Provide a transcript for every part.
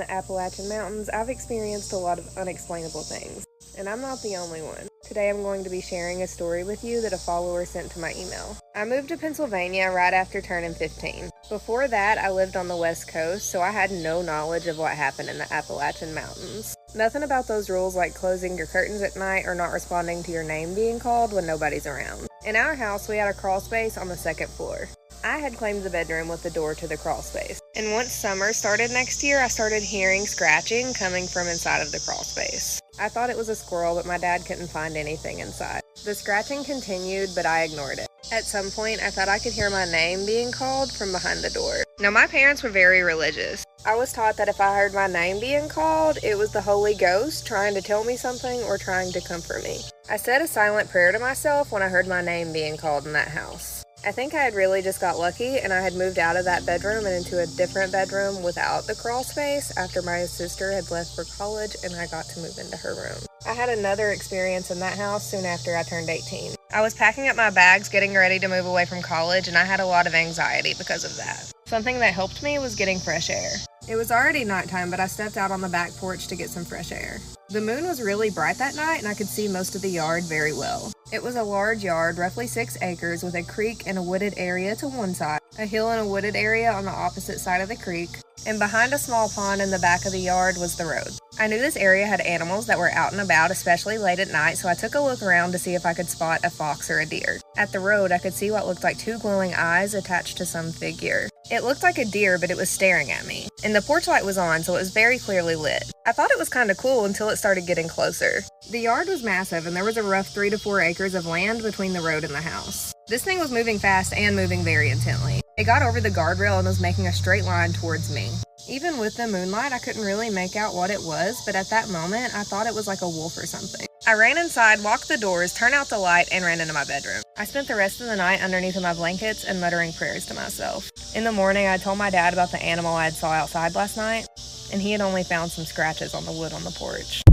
the Appalachian Mountains, I've experienced a lot of unexplainable things, and I'm not the only one. Today I'm going to be sharing a story with you that a follower sent to my email. I moved to Pennsylvania right after turning 15. Before that, I lived on the West Coast, so I had no knowledge of what happened in the Appalachian Mountains. Nothing about those rules like closing your curtains at night or not responding to your name being called when nobody's around. In our house, we had a crawl space on the second floor. I had claimed the bedroom with the door to the crawl space. And once summer started next year, I started hearing scratching coming from inside of the crawl space. I thought it was a squirrel, but my dad couldn't find anything inside. The scratching continued, but I ignored it. At some point, I thought I could hear my name being called from behind the door. Now, my parents were very religious. I was taught that if I heard my name being called, it was the Holy Ghost trying to tell me something or trying to comfort me. I said a silent prayer to myself when I heard my name being called in that house. I think I had really just got lucky and I had moved out of that bedroom and into a different bedroom without the crawl space after my sister had left for college and I got to move into her room. I had another experience in that house soon after I turned 18. I was packing up my bags, getting ready to move away from college, and I had a lot of anxiety because of that. Something that helped me was getting fresh air. It was already nighttime, but I stepped out on the back porch to get some fresh air. The moon was really bright that night, and I could see most of the yard very well. It was a large yard, roughly 6 acres, with a creek and a wooded area to one side, a hill and a wooded area on the opposite side of the creek, and behind a small pond in the back of the yard was the road. I knew this area had animals that were out and about, especially late at night, so I took a look around to see if I could spot a fox or a deer. At the road, I could see what looked like 2 glowing eyes attached to some figure. It looked like a deer, but it was staring at me, and the porch light was on, so it was very clearly lit. I thought it was kind of cool until it started getting closer. The yard was massive, and there was a rough 3 to 4 acres of land between the road and the house. This thing was moving fast and moving very intently. It got over the guardrail and was making a straight line towards me. Even with the moonlight, I couldn't really make out what it was, but at that moment, I thought it was like a wolf or something. I ran inside, locked the doors, turned out the light, and ran into my bedroom. I spent the rest of the night underneath my blankets and muttering prayers to myself. In the morning, I told my dad about the animal I had saw outside last night, and he had only found some scratches on the wood on the porch.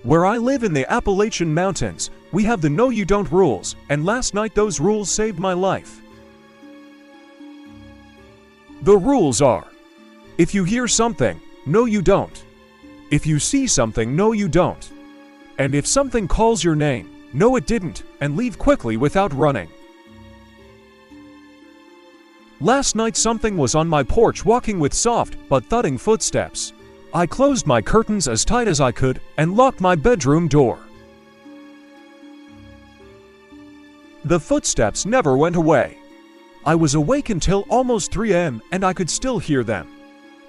Where I live in the Appalachian Mountains, we have the no you don't rules, and last night those rules saved my life. The rules are: if you hear something, no you don't. If you see something, no you don't. And if something calls your name, no it didn't, and leave quickly without running. Last night something was on my porch walking with soft but thudding footsteps. I closed my curtains as tight as I could and locked my bedroom door. The footsteps never went away. I was awake until almost 3 a.m. and I could still hear them.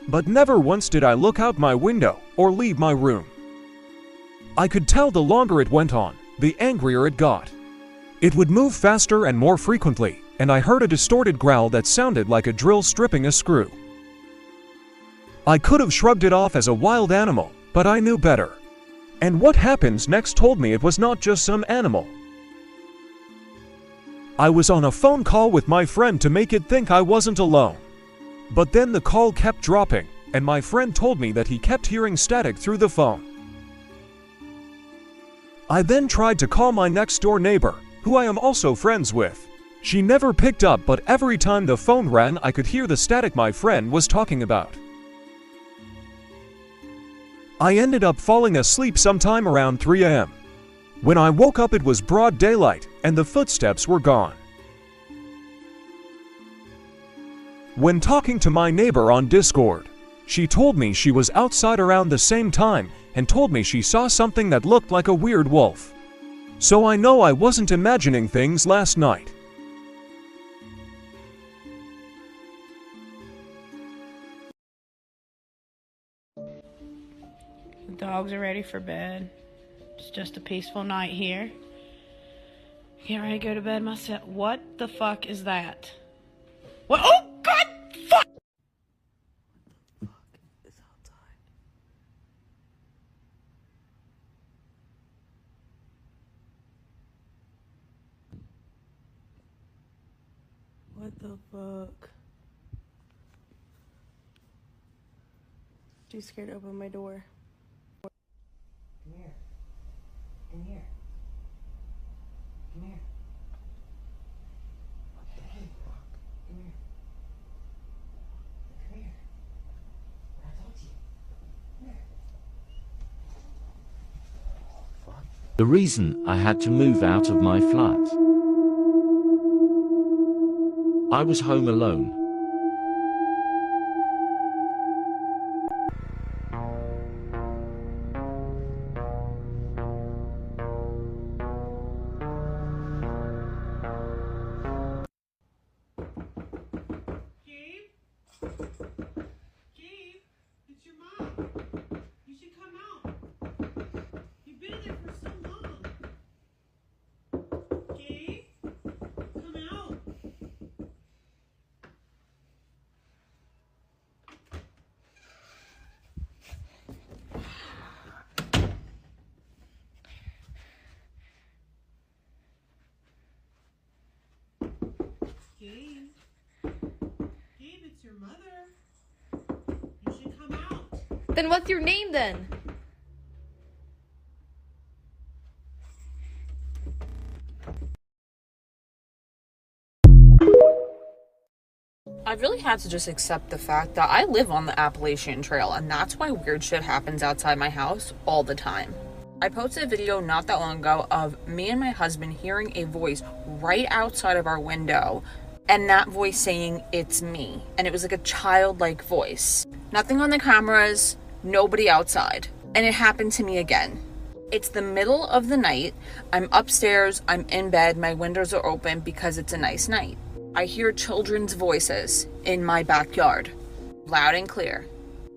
But never once did I look out my window or leave my room. I could tell the longer it went on, the angrier it got. It would move faster and more frequently, and I heard a distorted growl that sounded like a drill stripping a screw. I could have shrugged it off as a wild animal, but I knew better. And what happens next told me it was not just some animal. I was on a phone call with my friend to make it think I wasn't alone. But then the call kept dropping, and my friend told me that he kept hearing static through the phone. I then tried to call my next-door neighbor, who I am also friends with. She never picked up, but every time the phone rang, I could hear the static my friend was talking about. I ended up falling asleep sometime around 3 a.m. When I woke up, it was broad daylight, and the footsteps were gone. When talking to my neighbor on Discord, she told me she was outside around the same time and told me she saw something that looked like a weird wolf. So I know I wasn't imagining things last night. The dogs are ready for bed. It's just a peaceful night here. Get ready to go to bed myself. What the fuck is that? What? Oh God! Fuck! What the fuck is outside? What the fuck? Too scared to open my door. Come here. In here. Come here. What the fuck? Come here. Come here. The reason I had to move out of my flat. I was home alone. Gabe? Gabe? It's your mom. You should come out. You've been in there for so long. Gabe? Come out. Gabe? Gabe, it's your mother. You should come out. Then what's your name then? I've really had to just accept the fact that I live on the Appalachian Trail, and that's why weird shit happens outside my house all the time. I posted a video not that long ago of me and my husband hearing a voice right outside of our window, and that voice saying, "It's me." And it was like a childlike voice. Nothing on the cameras, nobody outside. And it happened to me again. It's the middle of the night. I'm upstairs, I'm in bed, my windows are open because it's a nice night. I hear children's voices in my backyard, loud and clear.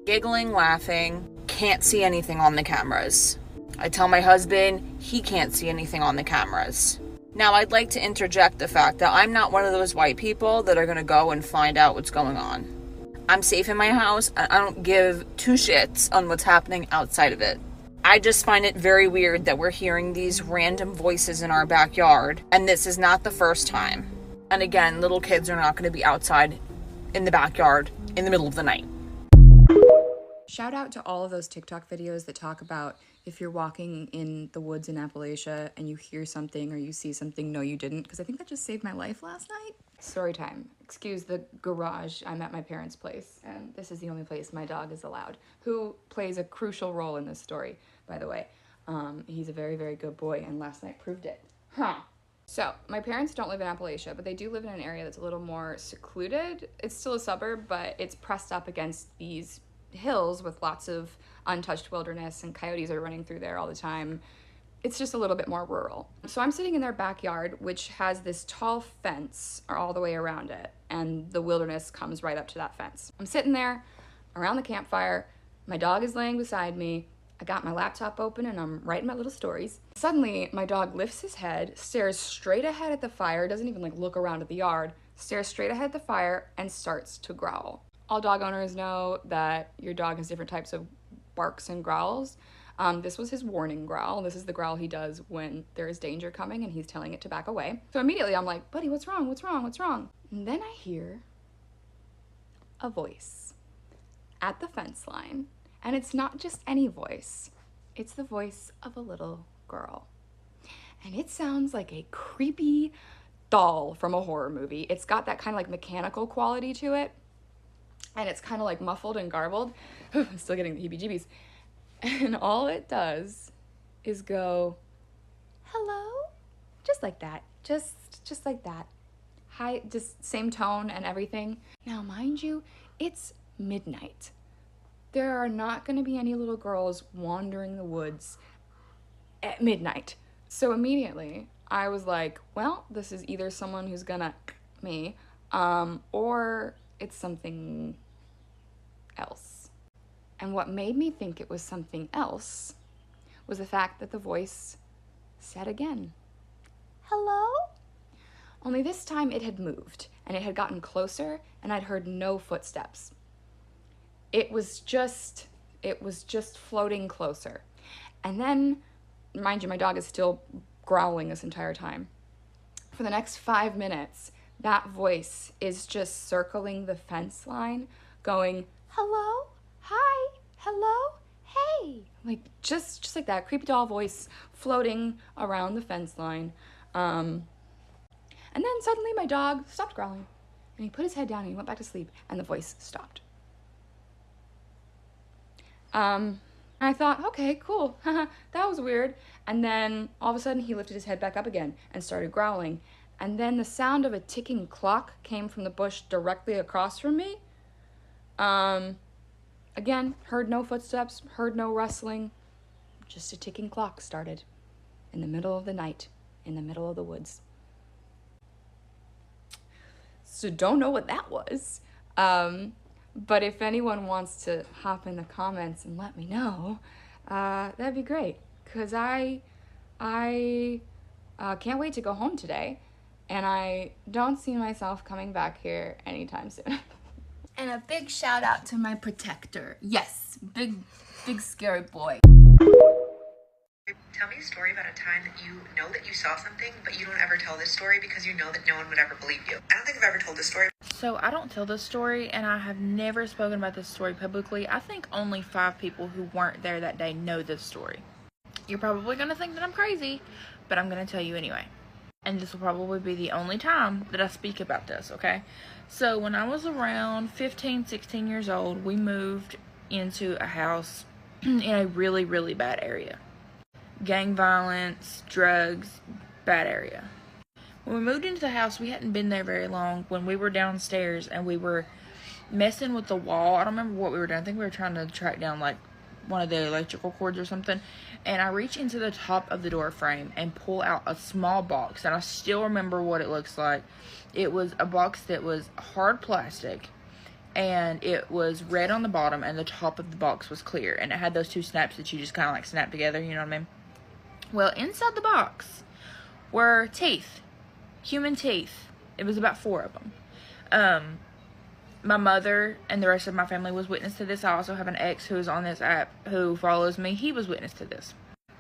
Giggling, laughing, can't see anything on the cameras. I tell my husband, he can't see anything on the cameras. Now, I'd like to interject the fact that I'm not one of those white people that are gonna go and find out what's going on. I'm safe in my house, and I don't give two shits on what's happening outside of it. I just find it very weird that we're hearing these random voices in our backyard, and this is not the first time. And again, little kids are not going to be outside in the backyard in the middle of the night. Shout out to all of those TikTok videos that talk about if you're walking in the woods in Appalachia and you hear something or you see something, no you didn't, because I think that just saved my life last night. Story time. Excuse the garage. I'm at my parents' place, and this is the only place my dog is allowed, who plays a crucial role in this story, by the way. He's a very, very good boy, and last night proved it. So, my parents don't live in Appalachia, but they do live in an area that's a little more secluded. It's still a suburb, but it's pressed up against these hills with lots of untouched wilderness, and coyotes are running through there all the time. It's just a little bit more rural. So I'm sitting in their backyard, which has this tall fence all the way around it, and the wilderness comes right up to that fence. I'm sitting there around the campfire. My dog is laying beside me. I got my laptop open and I'm writing my little stories. Suddenly, my dog lifts his head, stares straight ahead at the fire, doesn't even like look around at the yard, stares straight ahead at the fire and starts to growl. All dog owners know that your dog has different types of barks and growls. This was his warning growl. This is the growl he does when there is danger coming and he's telling it to back away. So immediately I'm like, buddy, what's wrong? What's wrong? What's wrong? And then I hear a voice at the fence line. And it's not just any voice, it's the voice of a little girl. And it sounds like a creepy doll from a horror movie. It's got that kind of like mechanical quality to it. And it's kind of like muffled and garbled. I'm still getting the heebie-jeebies. And all it does is go, hello? Just like that. Just like that. Hi, just same tone and everything. Now, mind you, it's midnight. There are not going to be any little girls wandering the woods at midnight. So immediately I was like, well, this is either someone who's gonna me, or it's something else. And what made me think it was something else was the fact that the voice said again, hello? Only this time it had moved and it had gotten closer and I'd heard no footsteps. It was just floating closer. And then, mind you, my dog is still growling this entire time. For the next 5 minutes, that voice is just circling the fence line, going, hello, hi, hello, hey. Like, just like that creepy doll voice floating around the fence line. And then suddenly my dog stopped growling, and he put his head down and he went back to sleep, and the voice stopped. And I thought, okay, cool. That was weird. And then all of a sudden he lifted his head back up again and started growling. And then the sound of a ticking clock came from the bush directly across from me. Again, heard no footsteps, heard no rustling. Just a ticking clock started in the middle of the night, in the middle of the woods. So don't know what that was. But if anyone wants to hop in the comments and let me know, that'd be great. Because I can't wait to go home today. And I don't see myself coming back here anytime soon. And a big shout out to my protector. Yes, big scary boy. Tell me a story about a time that you know that you saw something, but you don't ever tell this story because you know that no one would ever believe you. I don't think I've ever told this story. So I don't tell this story, and I have never spoken about this story publicly. I think only 5 people who weren't there that day know this story. You're probably going to think that I'm crazy, but I'm going to tell you anyway. And this will probably be the only time that I speak about this, okay? So when I was around 15, 16 years old, we moved into a house in a really, really bad area. Gang violence, drugs, bad area. When we moved into the house, we hadn't been there very long when we were downstairs and we were messing with the wall. I don't remember what we were doing. I think we were trying to track down like one of the electrical cords or something. And I reach into the top of the door frame and pull out a small box. And I still remember what it looks like. It was a box that was hard plastic. And it was red on the bottom and the top of the box was clear. And it had those 2 snaps that you just kind of like snap together, you know what I mean? Well, inside the box were teeth. Human teeth. It was about 4 of them. My mother and the rest of my family was witness to this. I also have an ex who is on this app who follows me. He was witness to this.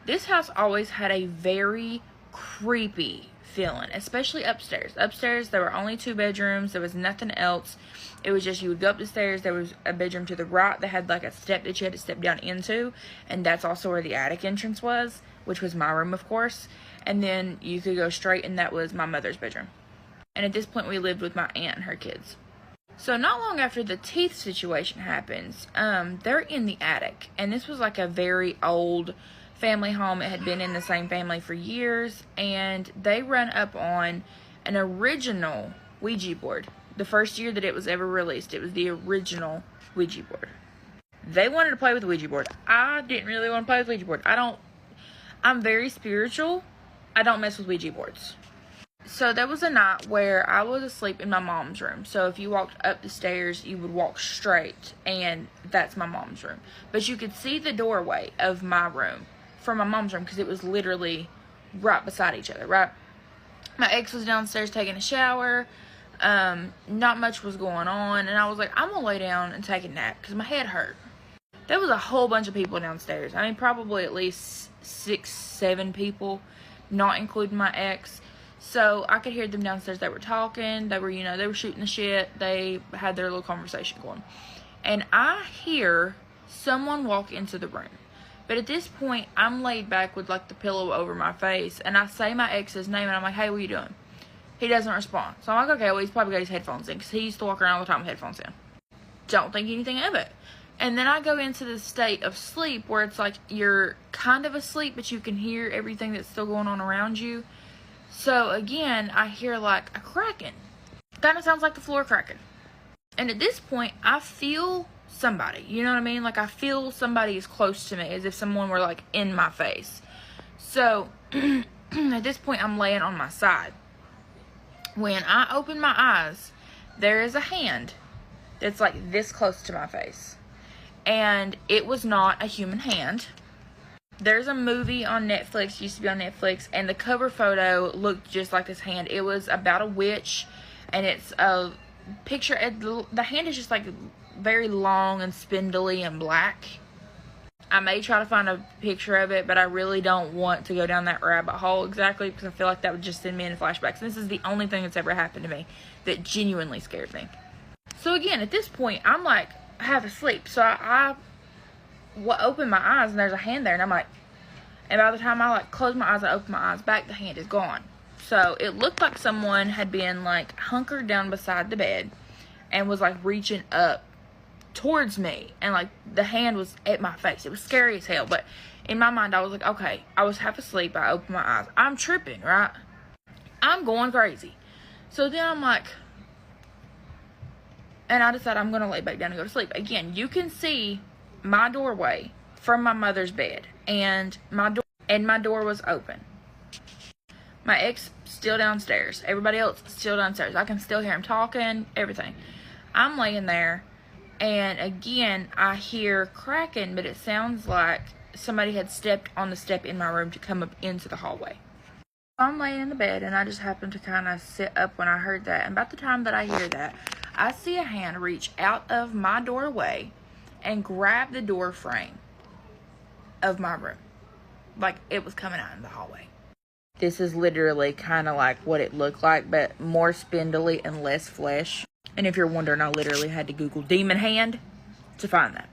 This house always had a very creepy feeling, especially upstairs. Upstairs, there were only 2 bedrooms. There was nothing else. It was just, you would go up the stairs. There was a bedroom to the right that had like a step that you had to step down into. And that's also where the attic entrance was, which was my room, of course. And then you could go straight, and that was my mother's bedroom. And at this point, we lived with my aunt and her kids. So not long after the teeth situation happens, they're in the attic. And this was like a very old family home. It had been in the same family for years. And they run up on an original Ouija board. The first year that it was ever released, it was the original Ouija board. They wanted to play with the Ouija board. I didn't really want to play with the Ouija board. I'm very spiritual. I don't mess with Ouija boards. So there was a night where I was asleep in my mom's room. So if you walked up the stairs, you would walk straight, and that's my mom's room. But you could see the doorway of my room from my mom's room because it was literally right beside each other, right? My ex was downstairs taking a shower. Not much was going on, and I was like, I'm gonna lay down and take a nap because my head hurt. There was a whole bunch of people downstairs. I mean, probably at least 6, 7 people, not including my ex. So I could hear them downstairs. They were talking. They were shooting the shit. They had their little conversation going. And I hear someone walk into the room. But at this point, I'm laid back with like the pillow over my face. And I say my ex's name, and I'm like, hey, what are you doing? He doesn't respond. So I'm like, okay, well, he's probably got his headphones in, because he used to walk around all the time with headphones in. Don't think anything of it. And then I go into this state of sleep where it's like you're kind of asleep, but you can hear everything that's still going on around you. So again, I hear like a cracking. Kind of sounds like the floor cracking. And at this point, I feel somebody. You know what I mean? Like I feel somebody is close to me, as if someone were like in my face. So at this point, I'm laying on my side. When I open my eyes, there is a hand that's like this close to my face. And it was not a human hand. There's a movie on Netflix, used to be on Netflix, and the cover photo looked just like this hand. It was about a witch, and it's a picture. The hand is just like very long and spindly and black. I may try to find a picture of it, but I really don't want to go down that rabbit hole exactly, because I feel like that would just send me into flashbacks. And this is the only thing that's ever happened to me that genuinely scared me. So again, at this point, I'm like half asleep. So I open my eyes, and there's a hand there, and I'm like, and by the time I like close my eyes and open my eyes back, the hand is gone. So it looked like someone had been like hunkered down beside the bed and was like reaching up towards me, and like the hand was at my face. It was scary as hell, but in my mind I was like, okay, I was half asleep. I opened my eyes. I'm tripping, right? I'm going crazy. So then I'm like, and I decided I'm going to lay back down and go to sleep. Again, you can see my doorway from my mother's bed, and my door was open. My ex still downstairs. Everybody else still downstairs. I can still hear him talking, everything. I'm laying there, and again, I hear cracking, but it sounds like somebody had stepped on the step in my room to come up into the hallway. I'm laying in the bed, and I just happened to kind of sit up when I heard that. And about the time that I hear that, I see a hand reach out of my doorway and grab the door frame of my room. Like it was coming out in the hallway. This is literally kind of like what it looked like, but more spindly and less flesh. And if you're wondering, I literally had to Google demon hand to find that.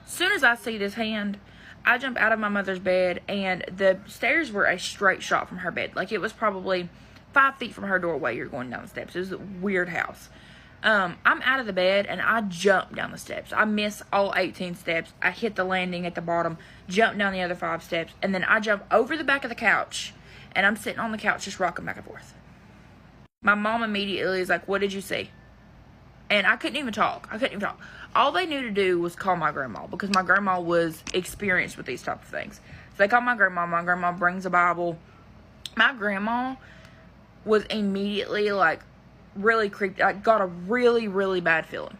As soon as I see this hand, I jump out of my mother's bed, and the stairs were a straight shot from her bed. Like, it was probably 5 feet from her doorway. You're going down the steps. It was a weird house. I'm out of the bed, and I jump down the steps. I miss all 18 steps. I hit the landing at the bottom, jump down the other 5 steps, and then I jump over the back of the couch, and I'm sitting on the couch just rocking back and forth. My mom immediately is like, what did you see? And I couldn't even talk. All they knew to do was call my grandma, because my grandma was experienced with these type of things. So they called my grandma. My grandma brings a Bible. My grandma was immediately like really creeped. Like, got a really, really bad feeling.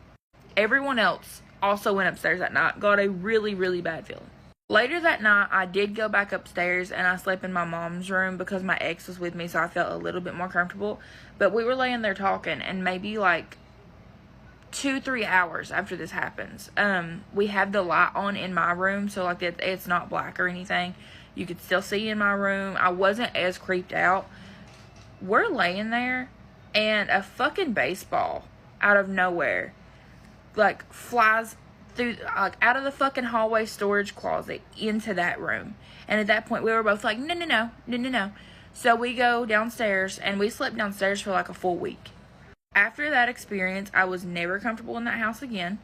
Everyone else also went upstairs that night. Got a really, really bad feeling. Later that night, I did go back upstairs, and I slept in my mom's room because my ex was with me, so I felt a little bit more comfortable. But we were laying there talking, and maybe like 2-3 hours after this happens, we have the light on in my room, so like it's not black or anything. You could still see in my room. I wasn't as creeped out. We're laying there, and a fucking baseball out of nowhere like flies through, like out of the fucking hallway storage closet into that room. And at that point, we were both like, no. So we go downstairs, and we slept downstairs for like a full week. After that experience, I was never comfortable in that house again.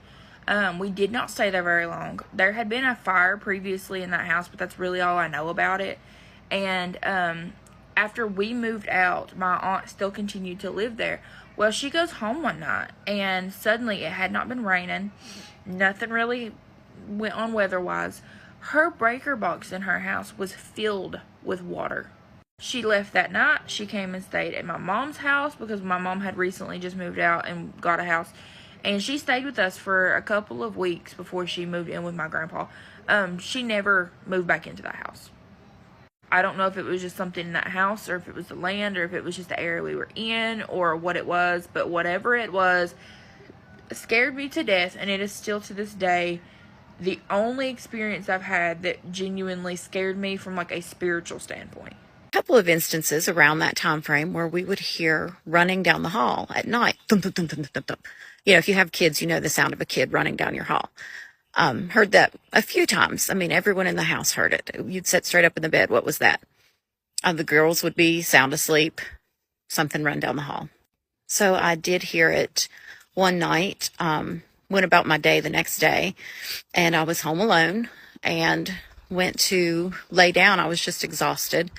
We did not stay there very long. There had been a fire previously in that house, but that's really all I know about it. And after we moved out, my aunt still continued to live there. Well, she goes home one night, and suddenly it had not been raining. Nothing really went on weather-wise. Her breaker box in her house was filled with water. She left that night. She came and stayed at my mom's house because my mom had recently just moved out and got a house. And she stayed with us for a couple of weeks before she moved in with my grandpa. She never moved back into that house. I don't know if it was just something in that house, or if it was the land, or if it was just the area we were in, or what it was. But whatever it was, it scared me to death. And it is still to this day the only experience I've had that genuinely scared me from like a spiritual standpoint. Couple of instances around that time frame where we would hear running down the hall at night. Thump, thump, thump, thump, thump, thump. You know, if you have kids, you know the sound of a kid running down your hall. Heard that a few times. I mean, everyone in the house heard it. You'd sit straight up in the bed. What was that? The girls would be sound asleep. Something run down the hall. So I did hear it one night. Went about my day the next day, and I was home alone and went to lay down. I was just exhausted.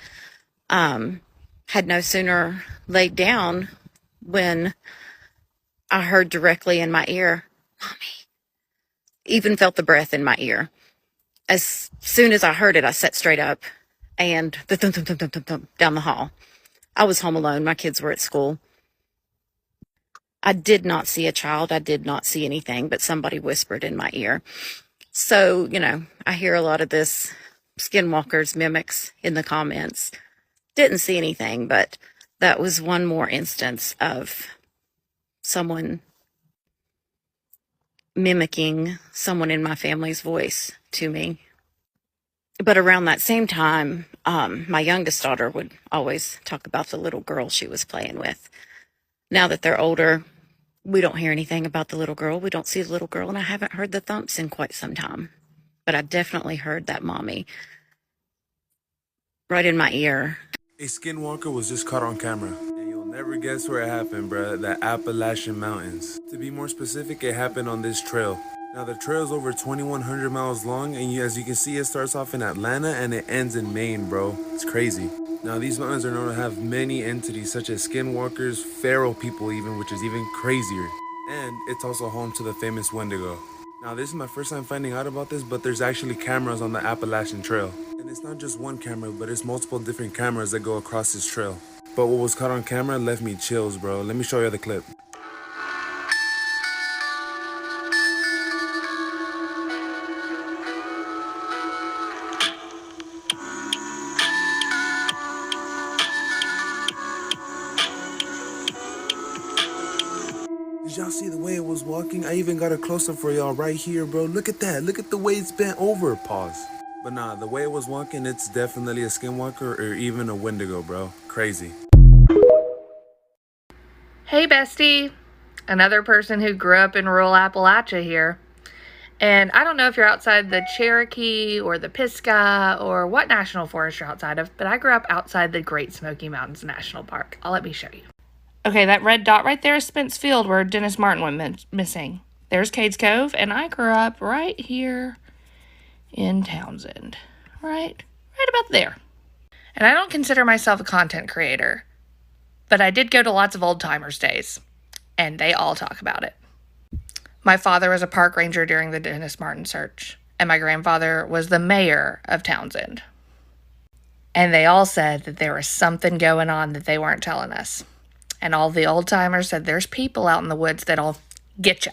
Had no sooner laid down when I heard directly in my ear, "Mommy." Even felt the breath in my ear. As soon as I heard it, I sat straight up and the thump, thump, thump, thump, thump, thump, down the hall. I was home alone. My kids were at school. I did not see a child. I did not see anything, but somebody whispered in my ear. So, you know, I hear a lot of this skinwalkers, mimics in the comments. Didn't see anything, but that was one more instance of someone mimicking someone in my family's voice to me. But around that same time, my youngest daughter would always talk about the little girl she was playing with. Now that they're older, we don't hear anything about the little girl. We don't see the little girl, and I haven't heard the thumps in quite some time. But I definitely heard that mommy right in my ear. A skinwalker was just caught on camera. And you'll never guess where it happened, bruh. The Appalachian Mountains. To be more specific, it happened on this trail. Now the trail is over 2,100 miles long, and as you can see, it starts off in Atlanta and it ends in Maine, bro. It's crazy. Now these mountains are known to have many entities such as skinwalkers, feral people even, which is even crazier. And it's also home to the famous Wendigo. Now this is my first time finding out about this, but there's actually cameras on the Appalachian Trail. And it's not just one camera, but it's multiple different cameras that go across this trail. But what was caught on camera left me chills, bro. Let me show you the clip. Did y'all see the way it was walking? I even got a close-up for y'all right here, bro. Look at that. Look at the way it's bent over. Pause. But nah, the way it was walking, it's definitely a skinwalker or even a Wendigo, bro. Crazy. Hey bestie, another person who grew up in rural Appalachia here. And I don't know if you're outside the Cherokee or the Pisgah or what national forest you're outside of, but I grew up outside the Great Smoky Mountains National Park. Let me show you. Okay, that red dot right there is Spence Field where Dennis Martin went missing. There's Cades Cove, and I grew up right here in Townsend. Right about there. And I don't consider myself a content creator, but I did go to lots of old-timers days, and they all talk about it. My father was a park ranger during the Dennis Martin search, and my grandfather was the mayor of Townsend. And they all said that there was something going on that they weren't telling us. And all the old-timers said there's people out in the woods that'll get you,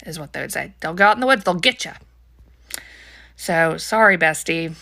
is what they would say. They'll go out in the woods, they'll get you. So, sorry, bestie.